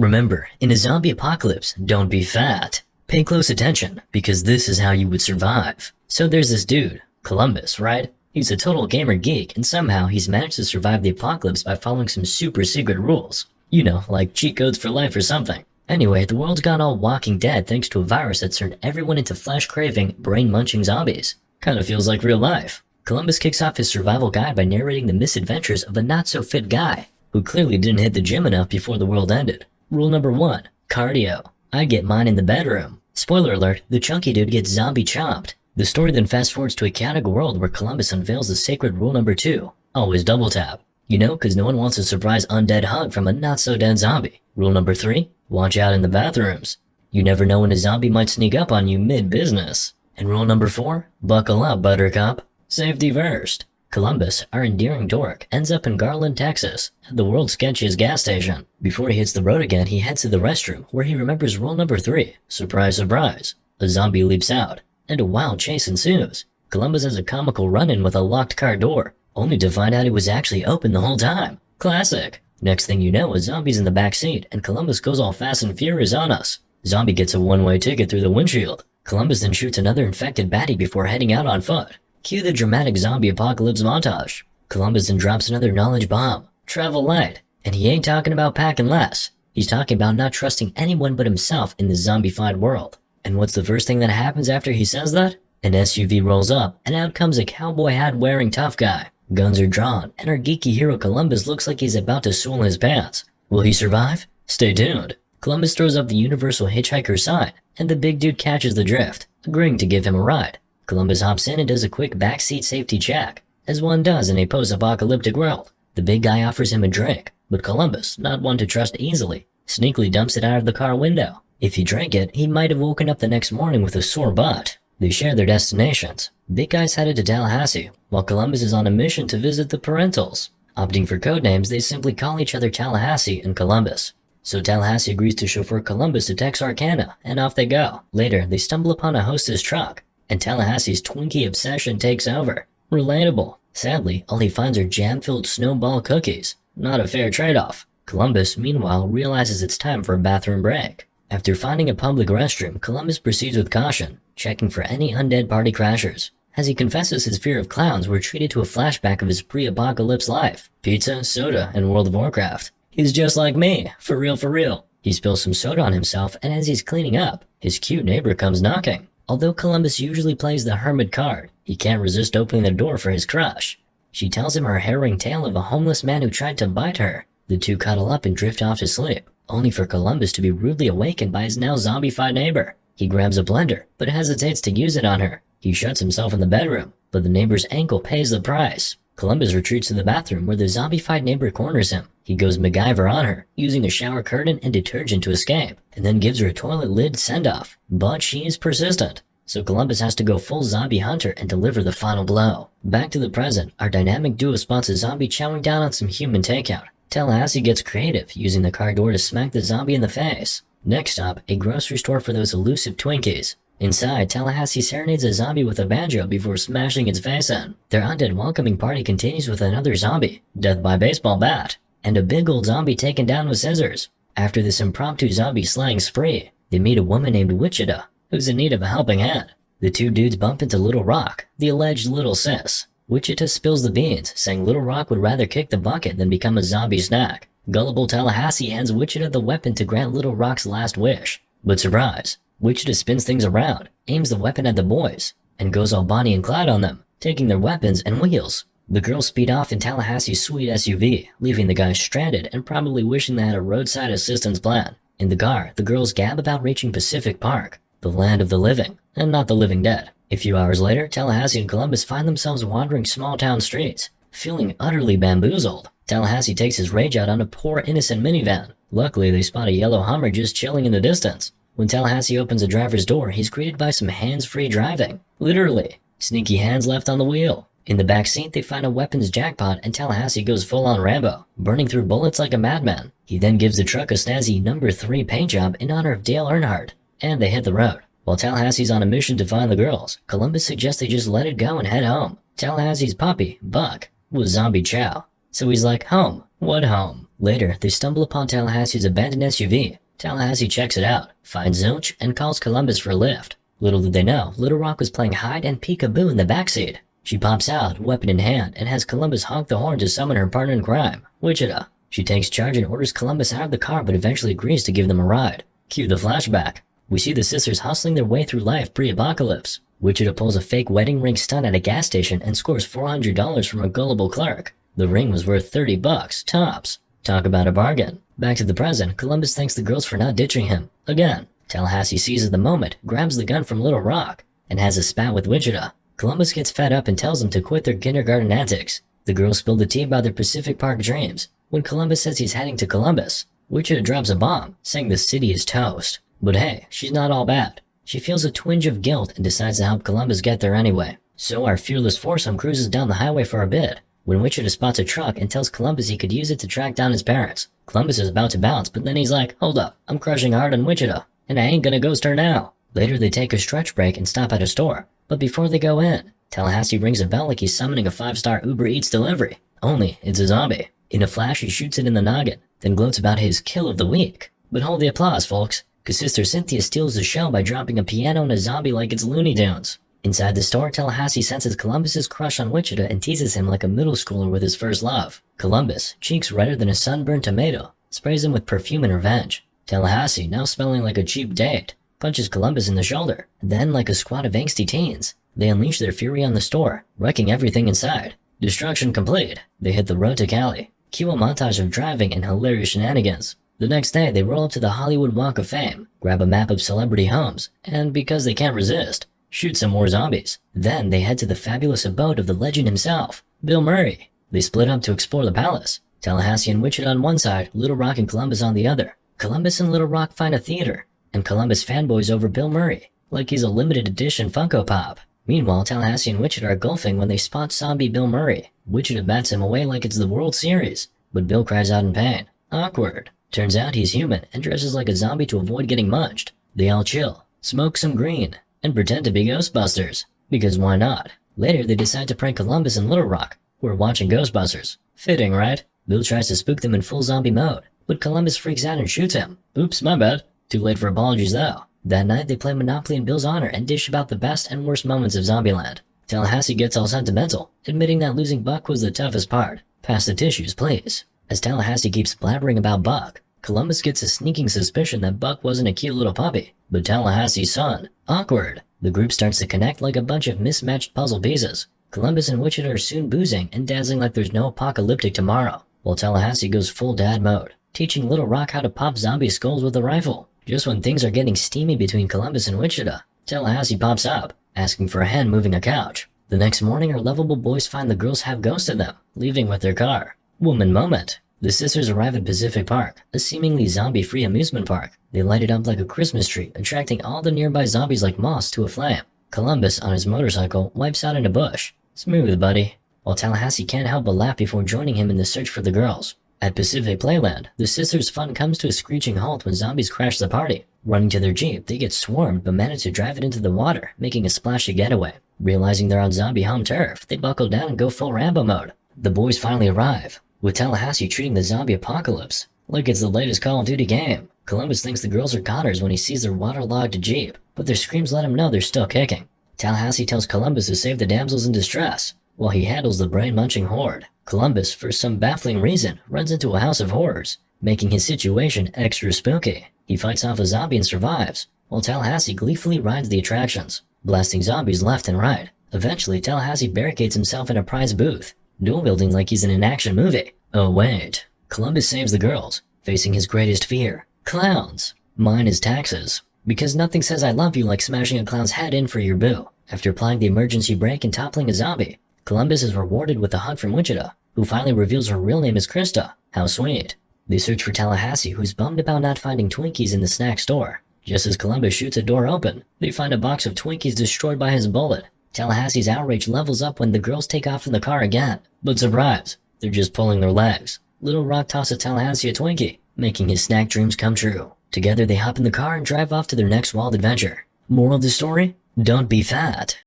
Remember, in a zombie apocalypse, don't be fat. Pay close attention, because this is how you would survive. So there's this dude, Columbus, right? He's a total gamer geek, and somehow he's managed to survive the apocalypse by following some super secret rules. You know, like cheat codes for life or something. Anyway, the world's gone all Walking Dead thanks to a virus that's turned everyone into flesh-craving, brain-munching zombies. Kinda feels like real life. Columbus kicks off his survival guide by narrating the misadventures of a not-so-fit guy, who clearly didn't hit the gym enough before the world ended. Rule number 1, cardio. I get mine in the bedroom. Spoiler alert, the chunky dude gets zombie chomped. The story then fast forwards to a chaotic world where Columbus unveils the sacred rule number 2, always double tap. You know, cause no one wants a surprise undead hug from a not-so-dead zombie. Rule number 3, watch out in the bathrooms. You never know when a zombie might sneak up on you mid-business. And rule number 4, buckle up, buttercup. Safety first. Columbus, our endearing dork, ends up in Garland, Texas, at the world's sketchiest gas station. Before he hits the road again, he heads to the restroom, where he remembers rule number 3. Surprise, surprise. A zombie leaps out, and a wild chase ensues. Columbus has a comical run-in with a locked car door, only to find out it was actually open the whole time. Classic. Next thing you know, a zombie's in the back seat, and Columbus goes all fast and furious on us. Zombie gets a one-way ticket through the windshield. Columbus then shoots another infected baddie before heading out on foot. Cue the dramatic zombie apocalypse montage. Columbus then drops another knowledge bomb. Travel light. And he ain't talking about packing less. He's talking about not trusting anyone but himself in this zombified world. And what's the first thing that happens after he says that? An SUV rolls up, and out comes a cowboy hat wearing tough guy. Guns are drawn, and our geeky hero Columbus looks like he's about to soil his pants. Will he survive? Stay tuned. Columbus throws up the universal hitchhiker sign, and the big dude catches the drift, agreeing to give him a ride. Columbus hops in and does a quick backseat safety check, as one does in a post-apocalyptic world. The big guy offers him a drink, but Columbus, not one to trust easily, sneakily dumps it out of the car window. If he drank it, he might have woken up the next morning with a sore butt. They share their destinations. Big guy's headed to Tallahassee, while Columbus is on a mission to visit the parentals. Opting for codenames, they simply call each other Tallahassee and Columbus. So Tallahassee agrees to chauffeur Columbus to Texarkana, and off they go. Later, they stumble upon a hostess truck, and Tallahassee's Twinkie obsession takes over. Relatable. Sadly, all he finds are jam-filled snowball cookies. Not a fair trade-off. Columbus, meanwhile, realizes it's time for a bathroom break. After finding a public restroom, Columbus proceeds with caution, checking for any undead party crashers. As he confesses his fear of clowns, we're treated to a flashback of his pre-apocalypse life. Pizza, soda, and World of Warcraft. He's just like me, for real for real. He spills some soda on himself, and as he's cleaning up, his cute neighbor comes knocking. Although Columbus usually plays the hermit card, he can't resist opening the door for his crush. She tells him her harrowing tale of a homeless man who tried to bite her. The two cuddle up and drift off to sleep, only for Columbus to be rudely awakened by his now zombified neighbor. He grabs a blender, but hesitates to use it on her. He shuts himself in the bedroom, but the neighbor's ankle pays the price. Columbus retreats to the bathroom where the zombified neighbor corners him. He goes MacGyver on her, using a shower curtain and detergent to escape, and then gives her a toilet lid send-off. But she is persistent, so Columbus has to go full zombie hunter and deliver the final blow. Back to the present, our dynamic duo spots a zombie chowing down on some human takeout. Tallahassee gets creative, using the car door to smack the zombie in the face. Next stop, a grocery store for those elusive Twinkies. Inside, Tallahassee serenades a zombie with a banjo before smashing its face in. Their undead welcoming party continues with another zombie, death by baseball bat, and a big old zombie taken down with scissors. After this impromptu zombie slaying spree, they meet a woman named Wichita, who's in need of a helping hand. The two dudes bump into Little Rock, the alleged little sis. Wichita spills the beans, saying Little Rock would rather kick the bucket than become a zombie snack. Gullible Tallahassee hands Wichita the weapon to grant Little Rock's last wish. But surprise, Wichita spins things around, aims the weapon at the boys, and goes all Bonnie and Clyde on them, taking their weapons and wheels. The girls speed off in Tallahassee's sweet SUV, leaving the guys stranded and probably wishing they had a roadside assistance plan. In the car, the girls gab about reaching Pacific Park, the land of the living, and not the living dead. A few hours later, Tallahassee and Columbus find themselves wandering small-town streets, feeling utterly bamboozled. Tallahassee takes his rage out on a poor innocent minivan. Luckily, they spot a yellow Hummer just chilling in the distance. When Tallahassee opens the driver's door, he's greeted by some hands-free driving. Literally. Sneaky hands left on the wheel. In the back seat, they find a weapons jackpot and Tallahassee goes full-on Rambo, burning through bullets like a madman. He then gives the truck a snazzy number 3 paint job in honor of Dale Earnhardt, and they hit the road. While Tallahassee's on a mission to find the girls, Columbus suggests they just let it go and head home. Tallahassee's puppy, Buck, was zombie chow. So he's like, home? What home? Later, they stumble upon Tallahassee's abandoned SUV. Tallahassee checks it out, finds Zilch, and calls Columbus for a lift. Little did they know, Little Rock was playing hide and peekaboo in the backseat. She pops out, weapon in hand, and has Columbus honk the horn to summon her partner in crime, Wichita. She takes charge and orders Columbus out of the car but eventually agrees to give them a ride. Cue the flashback. We see the sisters hustling their way through life pre-apocalypse. Wichita pulls a fake wedding ring stunt at a gas station and scores $400 from a gullible clerk. The ring was worth $30 tops. Talk about a bargain. Back to the present, Columbus thanks the girls for not ditching him. Again, Tallahassee seizes the moment, grabs the gun from Little Rock, and has a spat with Wichita. Columbus gets fed up and tells them to quit their kindergarten antics. The girls spill the tea about their Pacific Park dreams. When Columbus says he's heading to Columbus, Wichita drops a bomb, saying the city is toast. But hey, she's not all bad. She feels a twinge of guilt and decides to help Columbus get there anyway. So our fearless foursome cruises down the highway for a bit, when Wichita spots a truck and tells Columbus he could use it to track down his parents. Columbus is about to bounce, but then he's like, hold up, I'm crushing hard on Wichita, and I ain't gonna ghost her now. Later they take a stretch break and stop at a store, but before they go in, Tallahassee rings a bell like he's summoning a 5-star Uber Eats delivery. Only, it's a zombie. In a flash, he shoots it in the noggin, then gloats about his kill of the week. But hold the applause, folks, cause Sister Cynthia steals the show by dropping a piano and a zombie like it's Looney Tunes. Inside the store, Tallahassee senses Columbus's crush on Wichita and teases him like a middle schooler with his first love. Columbus, cheeks redder than a sunburned tomato, sprays him with perfume and revenge. Tallahassee, now smelling like a cheap date, punches Columbus in the shoulder. Then, like a squad of angsty teens, they unleash their fury on the store, wrecking everything inside. Destruction complete. They hit the road to Cali. Cue a montage of driving and hilarious shenanigans. The next day, they roll up to the Hollywood Walk of Fame, grab a map of celebrity homes, and because they can't resist, shoot some more zombies. Then they head to the fabulous abode of the legend himself, Bill Murray. They split up to explore the palace. Tallahassee and Wichita on one side, Little Rock and Columbus on the other. Columbus and Little Rock find a theater, and Columbus fanboys over Bill Murray, like he's a limited edition Funko Pop. Meanwhile, Tallahassee and Wichita are golfing when they spot zombie Bill Murray. Wichita bats him away like it's the World Series, but Bill cries out in pain. Awkward. Turns out he's human and dresses like a zombie to avoid getting munched. They all chill, smoke some green, and pretend to be Ghostbusters. Because why not? Later, they decide to prank Columbus and Little Rock, who are watching Ghostbusters. Fitting, right? Bill tries to spook them in full zombie mode, but Columbus freaks out and shoots him. Oops, my bad. Too late for apologies though. That night, they play Monopoly in Bill's honor and dish about the best and worst moments of Zombieland. Tallahassee gets all sentimental, admitting that losing Buck was the toughest part. Pass the tissues, please. As Tallahassee keeps blabbering about Buck, Columbus gets a sneaking suspicion that Buck wasn't a cute little puppy, but Tallahassee's son. Awkward. The group starts to connect like a bunch of mismatched puzzle pieces. Columbus and Wichita are soon boozing and dancing like there's no apocalyptic tomorrow, while Tallahassee goes full dad mode, teaching Little Rock how to pop zombie skulls with a rifle. Just when things are getting steamy between Columbus and Wichita, Tallahassee pops up, asking for a hand moving a couch. The next morning, our lovable boys find the girls have ghosted them, leaving with their car. Woman moment. The sisters arrive at Pacific Park, a seemingly zombie-free amusement park. They light it up like a Christmas tree, attracting all the nearby zombies like moths to a flame. Columbus, on his motorcycle, wipes out in a bush. Smooth, buddy. While Tallahassee can't help but laugh before joining him in the search for the girls. At Pacific Playland, the sisters' fun comes to a screeching halt when zombies crash the party. Running to their Jeep, they get swarmed but manage to drive it into the water, making a splashy getaway. Realizing they're on zombie home turf, they buckle down and go full Rambo mode. The boys finally arrive, with Tallahassee treating the zombie apocalypse like it's the latest Call of Duty game. Columbus thinks the girls are goners when he sees their waterlogged Jeep, but their screams let him know they're still kicking. Tallahassee tells Columbus to save the damsels in distress, while he handles the brain-munching horde. Columbus, for some baffling reason, runs into a house of horrors, making his situation extra spooky. He fights off a zombie and survives, while Tallahassee gleefully rides the attractions, blasting zombies left and right. Eventually, Tallahassee barricades himself in a prize booth, dual-wielding like he's in an action movie. Oh wait, Columbus saves the girls, facing his greatest fear. Clowns. Mine is taxes. Because nothing says I love you like smashing a clown's head in for your boo. After applying the emergency brake and toppling a zombie, Columbus is rewarded with a hug from Wichita, who finally reveals her real name is Krista. How sweet. They search for Tallahassee, who's bummed about not finding Twinkies in the snack store. Just as Columbus shoots a door open, they find a box of Twinkies destroyed by his bullet. Tallahassee's outrage levels up when the girls take off in the car again. But surprise, they're just pulling their legs. Little Rock tosses Tallahassee a Twinkie, making his snack dreams come true. Together they hop in the car and drive off to their next wild adventure. Moral of the story? Don't be fat.